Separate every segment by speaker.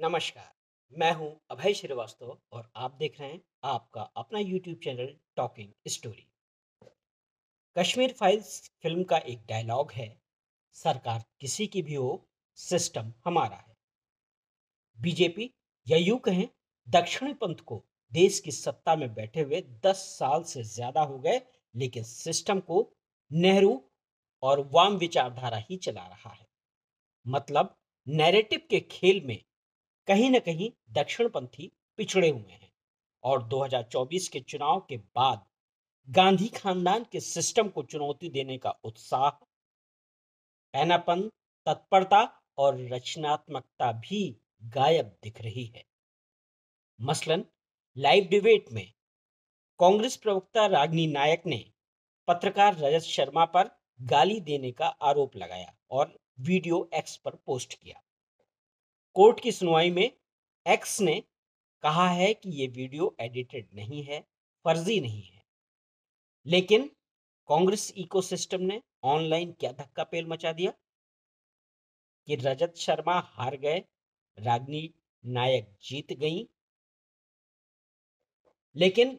Speaker 1: नमस्कार। मैं हूं अभय श्रीवास्तव और आप देख रहे हैं आपका अपना YouTube channel talking story. Kashmir files film का एक डायलॉग है, सरकार किसी की भी हो, सिस्टम हमारा है। बीजेपी या यूं कहें दक्षिणी पंथ को देश की सत्ता में बैठे हुए 10 साल से ज्यादा हो गए, लेकिन सिस्टम को नेहरू और वाम विचारधारा ही चला रहा है। मतलब नैरेटिव के खेल में कहीं न कहीं दक्षिणपंथी पिछड़े हुए हैं और 2024 के चुनाव के बाद गांधी खानदान के सिस्टम को चुनौती देने का उत्साह, पैनापन, तत्परता और रचनात्मकता भी गायब दिख रही है। मसलन लाइव डिबेट में कांग्रेस प्रवक्ता रागिनी नायक ने पत्रकार रजत शर्मा पर गाली देने का आरोप लगाया और वीडियो एक्स पर पोस्ट किया। कोर्ट की सुनवाई में एक्स ने कहा है कि ये वीडियो एडिटेड नहीं है, फर्जी नहीं है। लेकिन कांग्रेस इकोसिस्टम ने ऑनलाइन क्या धक्का पेल मचा दिया कि रजत शर्मा हार गए, रागिनी नायक जीत गई। लेकिन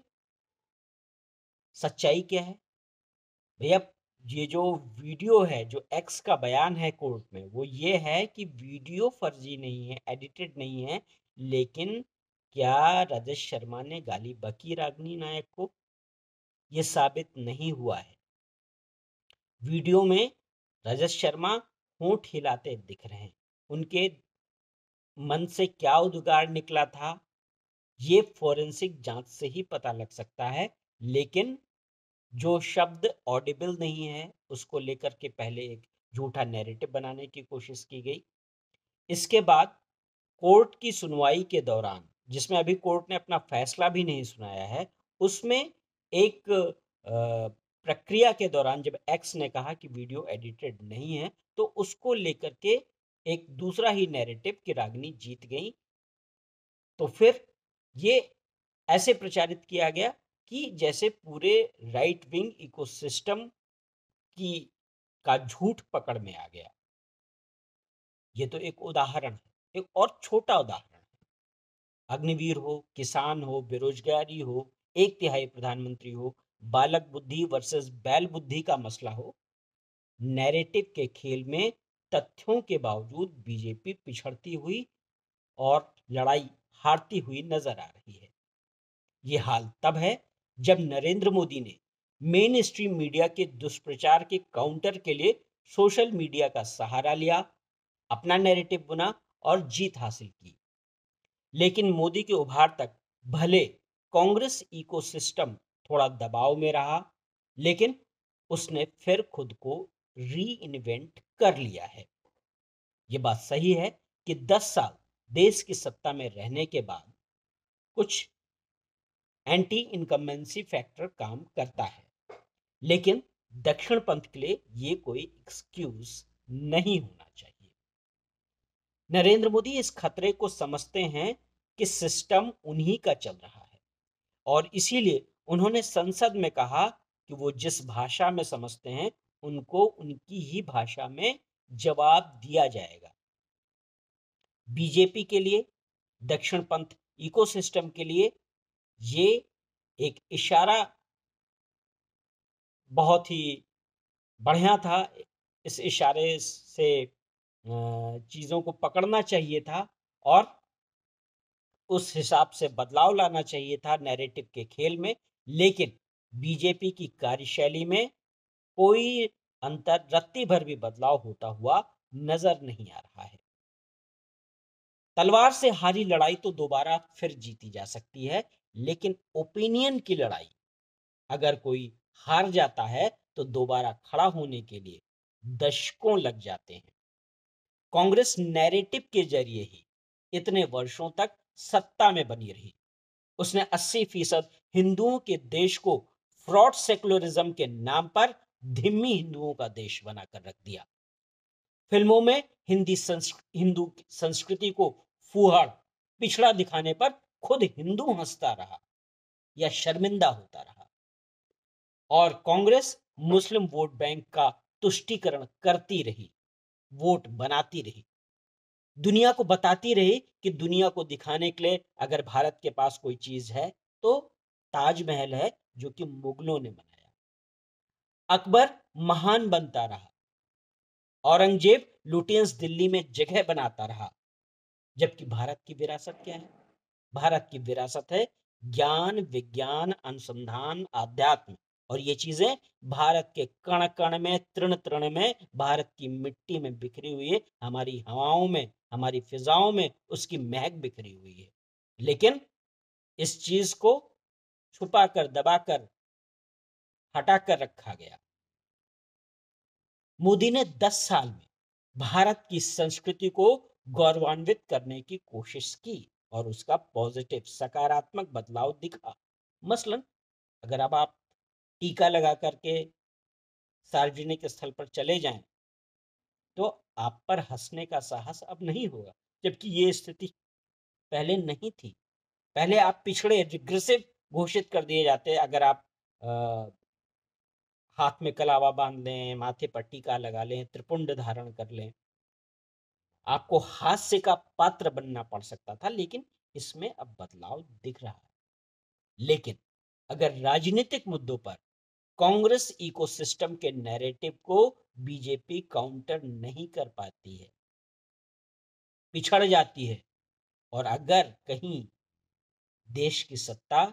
Speaker 1: सच्चाई क्या है भैया? ये जो वीडियो है, जो एक्स का बयान है कोर्ट में, वो ये है कि वीडियो फर्जी नहीं है, एडिटेड नहीं है। लेकिन क्या रजत शर्मा ने गाली बकी रागिनी नायक को? ये साबित नहीं हुआ है। वीडियो में रजत शर्मा होंठ हिलाते दिख रहे हैं। उनके मन से क्या उद्गार निकला था, ये फोरेंसिक जांच से ही पता लग सकता है। लेकिन जो शब्द ऑडिबल नहीं है, उसको लेकर के पहले एक झूठा नैरेटिव बनाने की कोशिश की गई। इसके बाद कोर्ट की सुनवाई के दौरान, जिसमें अभी कोर्ट ने अपना फैसला भी नहीं सुनाया है, उसमें एक प्रक्रिया के दौरान जब एक्स ने कहा कि वीडियो एडिटेड नहीं है, तो उसको लेकर के एक दूसरा ही नैरेटिव कि रागिनी जीत गई। तो फिर ये ऐसे प्रचारित किया गया कि जैसे पूरे राइट विंग इकोसिस्टम की का झूठ पकड़ में आ गया। ये तो एक उदाहरण है, एक और छोटा उदाहरण है। अग्निवीर हो, किसान हो, बेरोजगारी हो, एक तिहाई प्रधानमंत्री हो, बालक बुद्धि वर्सेस बैल बुद्धि का मसला हो, नैरेटिव के खेल में तथ्यों के बावजूद बीजेपी पिछड़ती हुई और लड़ाई हारती हुई नजर आ रही है। ये हाल तब है जब नरेंद्र मोदी ने मेन स्ट्रीम मीडिया के दुष्प्रचार के काउंटर के लिए सोशल मीडिया का सहारा लिया, अपना नैरेटिव बुना और जीत हासिल की। लेकिन मोदी के उभार तक भले कांग्रेस इकोसिस्टम थोड़ा दबाव में रहा, लेकिन उसने फिर खुद को री इन्वेंट कर लिया है। ये बात सही है कि 10 साल देश की सत्ता में रहने के बाद कुछ एंटी इनकम्बेंसी फैक्टर काम करता है, लेकिन दक्षिण पंथ के लिए ये कोई एक्सक्यूज नहीं होना चाहिए। नरेंद्र मोदी इस खतरे को समझते हैं कि सिस्टम उन्हीं का चल रहा है और इसीलिए उन्होंने संसद में कहा कि वो जिस भाषा में समझते हैं, उनको उनकी ही भाषा में जवाब दिया जाएगा। बीजेपी के लिए, दक्षिण पंथ इकोसिस्टम के लिए ये एक इशारा बहुत ही बढ़िया था। इस इशारे से चीज़ों को पकड़ना चाहिए था और उस हिसाब से बदलाव लाना चाहिए था नैरेटिव के खेल में। लेकिन बीजेपी की कार्यशैली में कोई अंतर, रत्ती भर भी बदलाव होता हुआ नजर नहीं आ रहा है। तलवार से हारी लड़ाई तो दोबारा फिर जीती जा सकती है, लेकिन ओपिनियन की लड़ाई अगर कोई हार जाता है तो दोबारा खड़ा होने के लिए दशकों लग जाते हैं। कांग्रेस नैरेटिव के जरिए ही इतने वर्षों तक सत्ता में बनी रही। उसने 80% हिंदुओं के देश को फ्रॉड सेकुलरिज्म के नाम पर धिम्मी हिंदुओं का देश बनाकर रख दिया। फिल्मों में हिंदू संस्कृति को फूहड़, पिछड़ा दिखाने पर खुद हिंदू हंसता रहा या शर्मिंदा होता रहा और कांग्रेस मुस्लिम वोट बैंक का तुष्टीकरण करती रही, वोट बनाती रही। दुनिया को बताती रही कि दुनिया को दिखाने के लिए अगर भारत के पास कोई चीज है तो ताजमहल है, जो कि मुगलों ने बनाया। अकबर महान बनता रहा, औरंगजेब लुटियंस दिल्ली में जगह बनाता रहा, जबकि भारत की विरासत क्या है? भारत की विरासत है ज्ञान, विज्ञान, अनुसंधान, आध्यात्म। और ये चीजें भारत के कण कण में, तृण तृण में, भारत की मिट्टी में बिखरी हुई है, हमारी हवाओं में, हमारी फिजाओं में उसकी महक बिखरी हुई है। लेकिन इस चीज को छुपा कर, दबा कर, हटा कर रखा गया। मोदी ने 10 साल में भारत की संस्कृति को गौरवान्वित करने की कोशिश की और उसका पॉजिटिव, सकारात्मक बदलाव दिखा। मसलन अगर अब आप टीका लगा करके सार्वजनिक स्थल पर चले जाएं तो आप पर हंसने का साहस अब नहीं होगा, जबकि ये स्थिति पहले नहीं थी। पहले आप पिछड़े, रिग्रेसिव घोषित कर दिए जाते अगर आप हाथ में कलावा बांध लें, माथे पर टीका लगा लें, त्रिपुंड धारण कर लें, आपको हास्य का पात्र बनना पड़ सकता था। लेकिन इसमें अब बदलाव दिख रहा है। लेकिन अगर राजनीतिक मुद्दों पर कांग्रेस इकोसिस्टम के नैरेटिव को बीजेपी काउंटर नहीं कर पाती है, पिछड़ जाती है, और अगर कहीं देश की सत्ता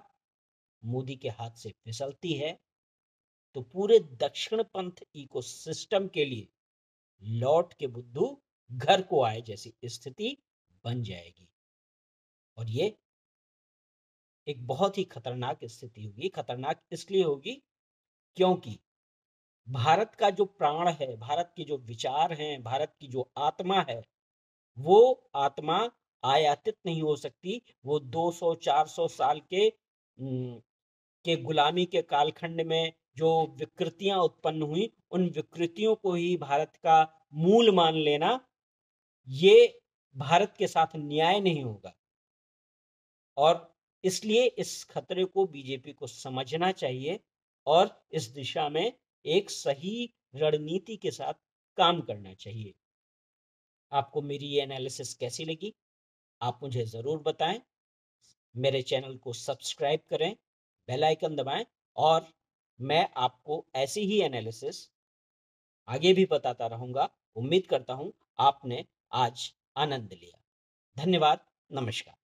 Speaker 1: मोदी के हाथ से फिसलती है तो पूरे दक्षिण पंथ इकोसिस्टम के लिए लौट के बुद्धू घर को आए जैसी स्थिति बन जाएगी। और ये एक बहुत ही खतरनाक स्थिति होगी। खतरनाक इसलिए होगी क्योंकि भारत का जो प्राण है, भारत की जो विचार हैं, भारत की जो आत्मा है, वो आत्मा आयातित नहीं हो सकती। वो 200-400 साल के गुलामी के कालखंड में जो विकृतियां उत्पन्न हुई, उन विकृतियों को ही भारत का मूल मान लेना, ये भारत के साथ न्याय नहीं होगा। और इसलिए इस खतरे को बीजेपी को समझना चाहिए और इस दिशा में एक सही रणनीति के साथ काम करना चाहिए। आपको मेरी ये एनालिसिस कैसी लगी, आप मुझे जरूर बताएं। मेरे चैनल को सब्सक्राइब करें, बेल आइकन दबाएं, और मैं आपको ऐसी ही एनालिसिस आगे भी बताता रहूंगा। उम्मीद करता हूं आपने आज आनंद लिया। धन्यवाद। नमस्कार।